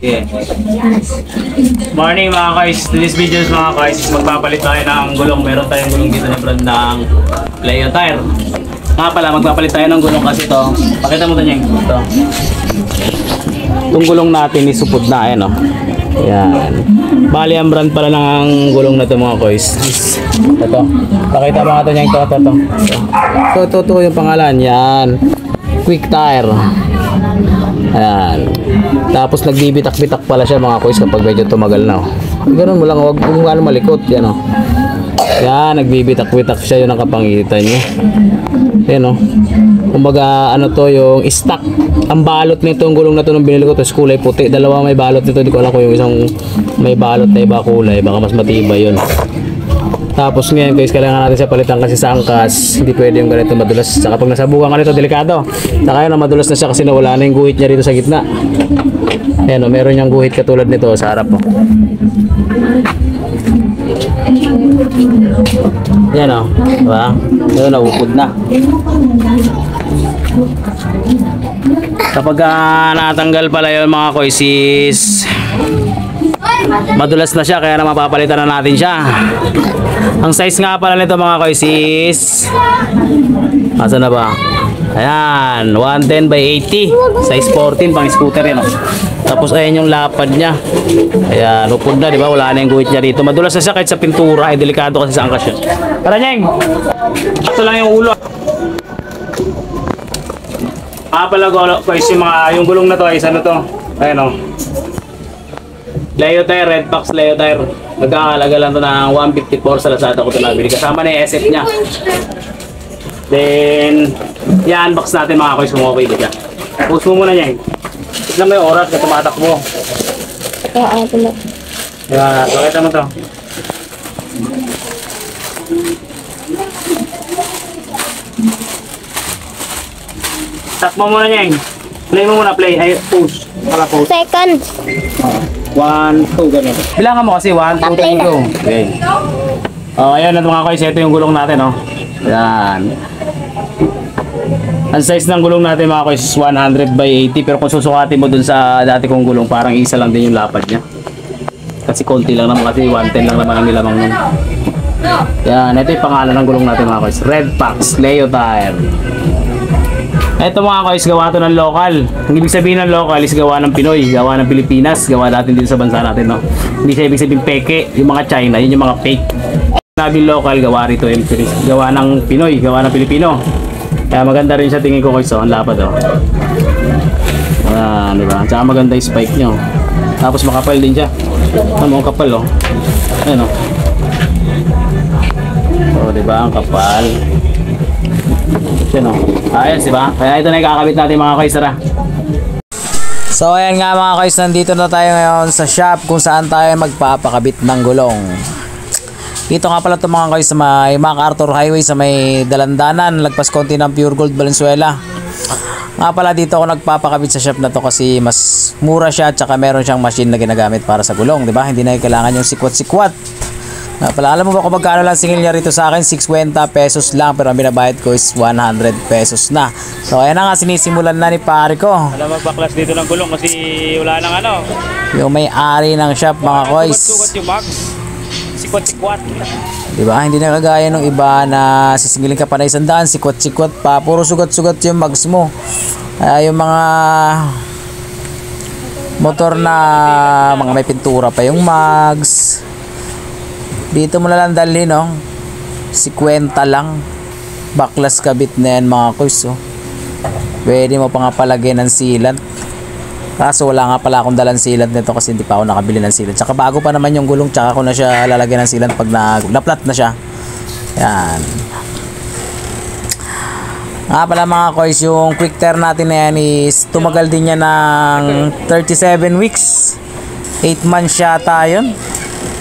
Yeah. Morning mga guys, to this videos mga guys, magpapalit tayo ng gulong. Meron tayong gulong dito na brand ng Leo Tire. Nga pala, magpapalit tayo ng gulong kasi ito. Pakita mo ito niya. Ito. Itong gulong natin isupod na, ayan o. Ayan. Bali ang brand pala ng gulong na ito mga guys. Ito. Pakita mo nga ito niya. Ito yung pangalan. Yan. Quick Tire. Ayan. Tapos nagbibitak-bitak pala siya mga kuys kapag medyo tumagal na. Ganun mo lang, huwag mo ano malikot. Yan o. Yan, nagbibitak-bitak siya, yun ang kapangitan niya. Yan o. Kumbaga ano to yung stock. Ang balot nito, yung gulong na to nung binili ko to is kulay puti. Dalawa may balot nito, hindi ko alam kung yung isang may balot na iba kulay. Baka mas matibay yun. Tapos ngayon guys, kailangan natin siya palitan kasi sa angkas hindi pwede yung ganito madulas. Saka pag nasabukan ka nito, delikado. Saka yun, madulas na siya kasi nawala na yung guhit niya dito sa gitna. Ayan o, meron niyang guhit katulad nito sa harap o. Yan o, diba? Ito naupod na. Kapag natanggal pala yun mga koisis, madulas na siya, kaya na mapapalitan na natin siya. Ang size nga pala nito mga koisis, asa na ba? Ayan, 110 by 80, size 14 pang scooter yan o. Tapos ayan yung lapad niya. Ayan, upod na, diba? Wala na yung guhit niya dito. Madulas na siya kahit sa pintura, ay delikado kasi sa angkas yun. Tara nyeng, ito lang yung ulo. Pala guys, yung gulong na to ay ano to? Ayan o, Leo Tire, Red Box Leo Tire. Magkakalaga lang to ng 154 sa Lazada ko ito nabili. Kasama na yung SF niya. Then, i-unbox natin mga kois kung okay ba. Post mo muna niya. Tignan mo yung oras na tumatakbo. Yan, pakita mo to. Takbo muna niya. Play mo muna, play. Ay, post. Para post. Second. 1, 2, ganun. Bilangan mo kasi 1, 2, 3, go. Okay. Ayan na mga kois. Ito yung gulong natin, oh. Ayan. Ang size ng gulong natin mga kois is 100 by 80. Pero kung susukatin mo dun sa dati kong gulong, parang isa lang din yung lapad niya. Kasi konti lang naman, kasi 110 lang naman ang nilamang nun. Ayan, ito yung pangalan ng gulong natin mga kois. Red Box Leo Tire. Ito mga kois, gawa to ng local. Ang ibig sabihin ng local is gawa ng Pinoy, gawa ng Pilipinas, gawa natin dito sa bansa natin, no? Hindi siya ibig sabihin peke, yung mga China, yun yung mga fake. Sabi local, gawa rito yung gawa ng Pinoy, gawa ng Pilipino. Kaya maganda rin siya tingin ko kois, oh, ang lapad oh. Diba? Tsaka maganda yung spike nyo. Tapos makapal din siya. Ano, ang kapal oh. Ayan oh. Oh, diba? Ang kapal. Yan o. Ayos diba? Kaya ito na ikakabit natin mga kois, tara. So ayan nga mga kois, nandito na tayo ngayon sa shop kung saan tayo magpapakabit ng gulong. Dito nga pala ito mga kois sa may MacArthur Highway sa may Dalandanan, lagpas konti ng Pure Gold Valenzuela. Nga pala dito ako nagpapakabit sa shop na to kasi mas mura siya at saka meron siyang machine na ginagamit para sa gulong, diba? Hindi na kailangan yung sikwat-sikwat. Pala, alam mo ba kung magkano lang singil niya rito sa akin? 620 pesos lang, pero ang binabayad ko is 100 pesos na. So ayan na nga, sinisimulan na ni pare ko. Alam mo baklas dito ng gulong kasi wala nang ano. Yung may-ari ng shop mga kois. Sugat yung max. Sikwat-sikwat. Diba? Hindi na kagaya ng iba na sisingilin ka pa na 100, sikwat-sikwat pa. Puro sugat-sugat yung mags mo. Kaya yung mga motor na mga may pintura pa yung mags, dito mo na lang dalhin, no? 50 lang. Baklas kabit na yan mga kois, oh. Pwede mo pa nga palagay ng sealant. Kaso wala nga pala akong dalang sealant nito kasi hindi pa ako nakabili ng sealant. Tsaka bago pa naman yung gulong, tsaka ko na siya lalagyan ng sealant pag na-flat na siya. Yan. Nga pala mga kois, yung quick tire natin na yan is tumagal din niya ng 37 weeks. 8 months yata yun.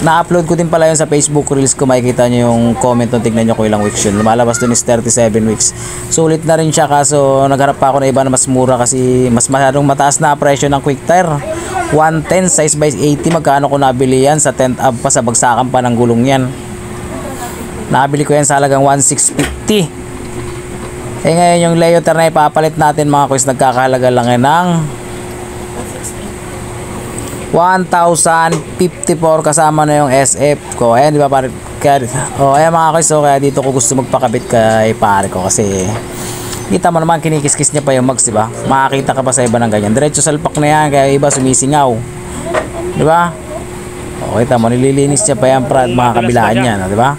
Na-upload ko din pala yun sa Facebook Reels ko. Makikita nyo yung comment nung tignan nyo ko ilang weeks yun. Lumalabas dun is 37 weeks. Sulit na rin siya, kaso nagharap pa ako na iba na mas mura kasi mas masyadong mataas na presyo ng quick tire. 110 size by 80. Magkano ko nabili yan sa 10th up pa, sa bagsakan pa ng gulong yan. Nabili ko yan sa halagang 1,650. Eh ngayon yung Leo Tire na ipapalit natin mga kois, nagkakahalaga lang yan ng 1,054 kasama na yung SF ko. Ayan, di ba pare? Ayan mga guys, so kaya dito ko gusto magpakabit kay pare ko kasi kita mo naman kinikis-kis niya pa yung mags, di ba? Makakita ka pa sa iba ng ganyan. Diretso salpak na yan, kaya iba sumisingaw. Di ba? O, kita mo, nililinis niya pa yan para mga kabilaan niya, no? Di ba?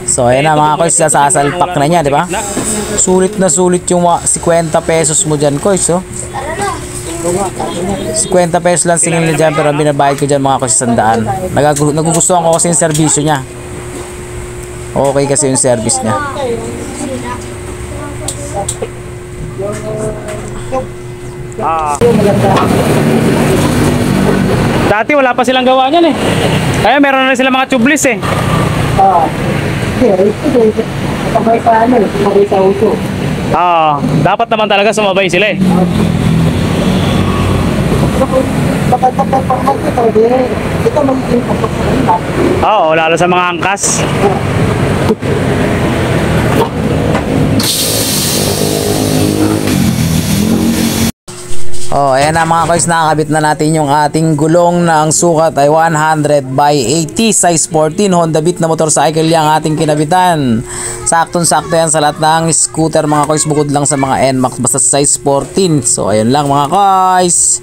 So ayan na mga guys, sasalpak na niya, di ba? Sulit na sulit yung 50 pesos mo dyan, guys, oh. 50 pesos lang singil niya dyan, pero binabayad ko dyan mga guys 100. Nagugustuhan ko kasi yung servisyo niya. Okay kasi yung service niya. Dati wala pa silang gawa niyan eh. Kaya meron na sila mga tubeless eh. Dapat naman talaga sumabay sila eh. Oo, lalo sa mga angkas. Oh, ayan na mga guys, nakakabit na natin yung ating gulong na ang sukat ay 100 by 80 size 14 Honda Beat na motorcycle yung ating kinabitan. Saktong-sakto yan sa lahat ng scooter mga guys, bukod lang sa mga NMAX basta size 14. So ayun lang mga guys.